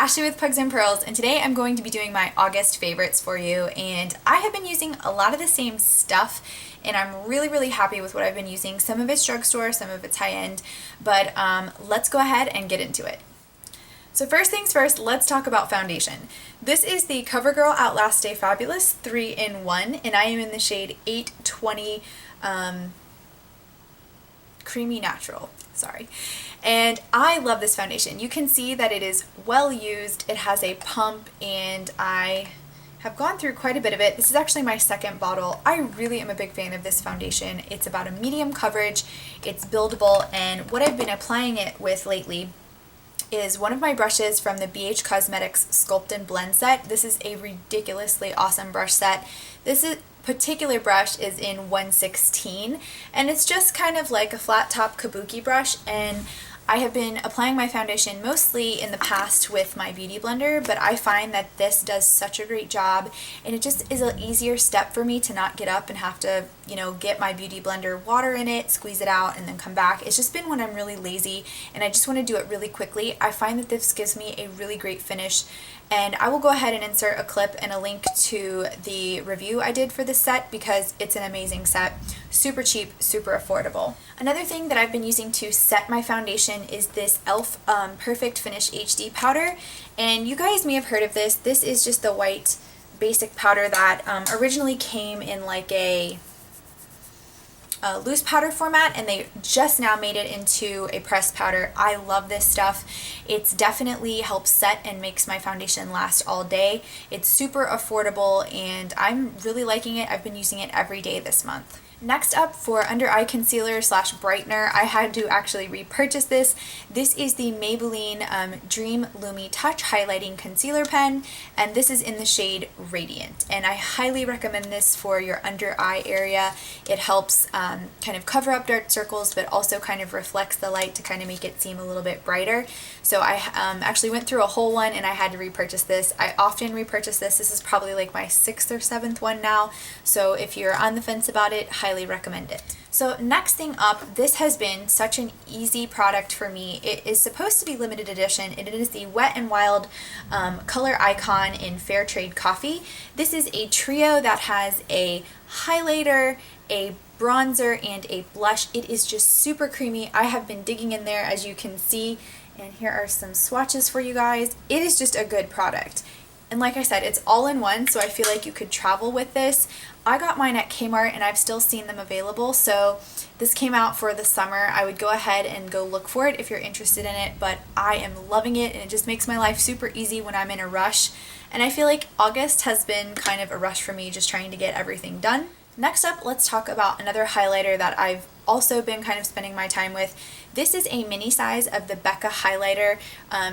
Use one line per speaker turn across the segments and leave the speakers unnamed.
Ashley with Pugs and Pearls, and today I'm going to be doing my August favorites for you, and I have been using a lot of the same stuff, and I'm really happy with what I've been using. Some of it's drugstore, some of it's high-end, but let's go ahead and get into it. So first things first, let's talk about foundation. This is the CoverGirl Outlast Stay Fabulous 3-in-1, and I am in the shade 820 Creamy Natural, sorry. And I love this foundation. You can see that it is well used. It has a pump, and I have gone through quite a bit of it. This is actually my second bottle. I really am a big fan of this foundation. It's about a medium coverage, it's buildable, and what I've been applying it with lately is one of my brushes from the BH Cosmetics Sculpt and Blend set. This is a ridiculously awesome brush set. This particular brush is in 116, and it's just kind of like a flat top kabuki brush, and I have been applying my foundation mostly in the past with my beauty blender, but I find that this does such a great job, and it just is an easier step for me to not get up and have to, get my beauty blender water in it, squeeze it out, and then come back. It's just been when I'm really lazy and I just want to do it really quickly. I find that this gives me a really great finish, and I will go ahead and insert a clip and a link to the review I did for this set because it's an amazing set. Super cheap, super affordable. Another thing that I've been using to set my foundation is this e.l.f. Perfect Finish HD powder, and you guys may have heard of this. This is just the white basic powder that originally came in like a loose powder format, and they just now made it into a pressed powder. I love this stuff. It's definitely helps set and makes my foundation last all day. It's super affordable, and I'm really liking it. I've been using it every day this month. Next up, for under eye concealer slash brightener, I had to actually repurchase this. This is the Maybelline Dream Lumi Touch Highlighting Concealer Pen, and this is in the shade Radiant. And I highly recommend this for your under eye area. It helps kind of cover up dark circles, but also kind of reflects the light to kind of make it seem a little bit brighter. So I actually went through a whole one, and I had to repurchase this. I often repurchase this. This is probably like my 6th or 7th one now. So if you're on the fence about it, highly recommend it. So next thing up, this has been such an easy product for me. It is supposed to be limited edition. It is the Wet n Wild Color Icon in Fair Trade Coffee. This is a trio that has a highlighter, a bronzer, and a blush. It is just super creamy. I have been digging in there, as you can see, and here are some swatches for you guys. It is just a good product. And like I said, it's all in one, so I feel like you could travel with this. I got mine at Kmart, and I've still seen them available, so this came out for the summer. I would go ahead and go look for it if you're interested in it, but I am loving it, and it just makes my life super easy when I'm in a rush. And I feel like August has been kind of a rush for me, just trying to get everything done. Next up, let's talk about another highlighter that I've also been kind of spending my time with. This is a mini size of the Becca highlighter.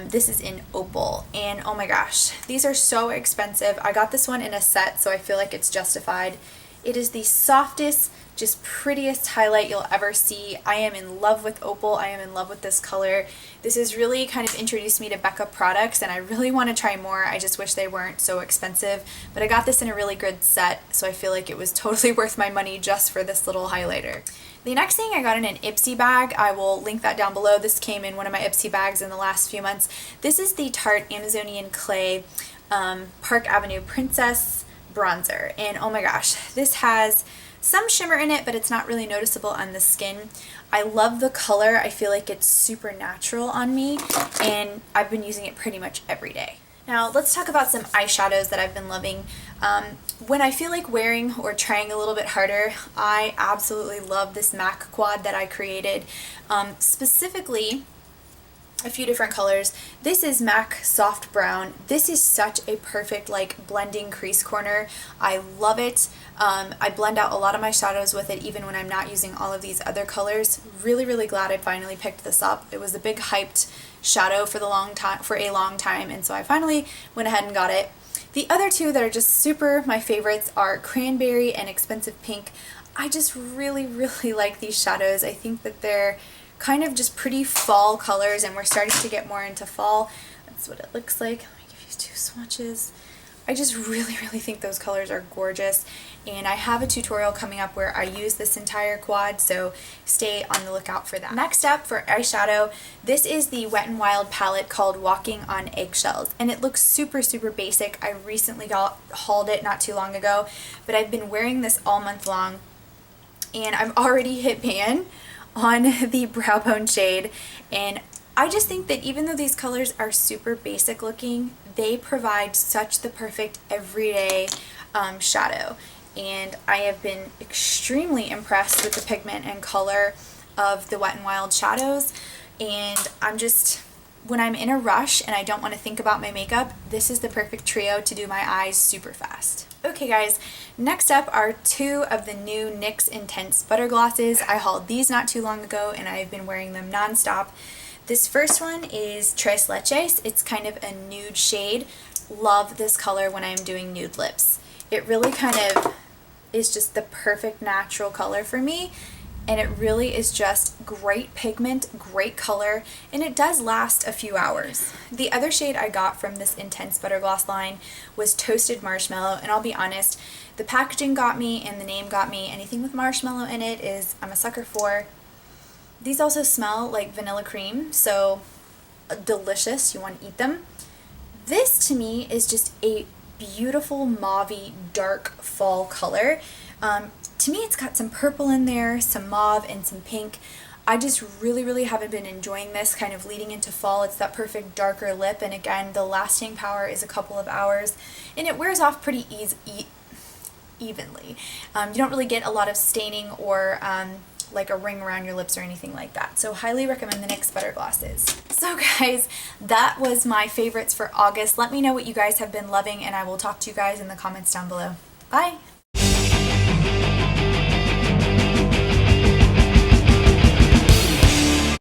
This is in Opal, and oh my gosh, these are so expensive. I got this one in a set, so I feel like it's justified. It is the softest, just prettiest highlight you'll ever see. I am in love with Opal. I am in love with this color. This has really kind of introduced me to Becca products, and I really want to try more. I just wish they weren't so expensive, but I got this in a really good set, so I feel like it was totally worth my money just for this little highlighter. The next thing I got in an Ipsy bag. I will link that down below. This came in one of my Ipsy bags in the last few months. This is the Tarte Amazonian Clay Park Avenue Princess Bronzer, and oh my gosh, this has some shimmer in it, but it's not really noticeable on the skin. I love the color. I feel like it's super natural on me, and I've been using it pretty much every day. Now let's talk about some eyeshadows that I've been loving. When I feel like wearing or trying a little bit harder, I absolutely love this MAC quad that I created. Specifically, a few different colors. This is MAC Soft Brown. This is such a perfect like blending crease corner. I love it. I blend out a lot of my shadows with it even when I'm not using all of these other colors. Really glad I finally picked this up. It was a big hyped shadow for a long time, and so I finally went ahead and got it. The other two that are just super my favorites are Cranberry and Expensive Pink. I just really like these shadows. I think that they're kind of just pretty fall colors, and we're starting to get more into fall. That's what it looks like. Let me give you 2 swatches. I just really think those colors are gorgeous, and I have a tutorial coming up where I use this entire quad, so stay on the lookout for that. Next up for eyeshadow, this is the Wet n Wild palette called Walking on Eggshells, and it looks super basic. I recently hauled it not too long ago, but I've been wearing this all month long, and I've already hit pan on the brow bone shade, and I just think that even though these colors are super basic looking, they provide such the perfect everyday shadow. And I have been extremely impressed with the pigment and color of the Wet n Wild shadows. And when I'm in a rush and I don't want to think about my makeup, this is the perfect trio to do my eyes super fast. Okay guys, next up are two of the new NYX Intense Butter Glosses. I hauled these not too long ago and I've been wearing them nonstop. This first one is Tres Leches. It's kind of a nude shade. Love this color when I'm doing nude lips. It really kind of is just the perfect natural color for me, and it really is just great pigment, great color, and it does last a few hours. The other shade I got from this Intense Butter Gloss line was Toasted Marshmallow, and I'll be honest, the packaging got me and the name got me. Anything with marshmallow in it I'm a sucker for. These also smell like vanilla cream, so delicious. You want to eat them. This to me is just a beautiful mauvey dark fall color. To me it's got some purple in there, some mauve, and some pink. I just really haven't been enjoying this kind of leading into fall. It's that perfect darker lip, and again the lasting power is a couple of hours, and it wears off pretty evenly. You don't really get a lot of staining or like a ring around your lips or anything like that. So highly recommend the NYX Butter Glosses. So guys, that was my favorites for August. Let me know what you guys have been loving, and I will talk to you guys in the comments down below. Bye!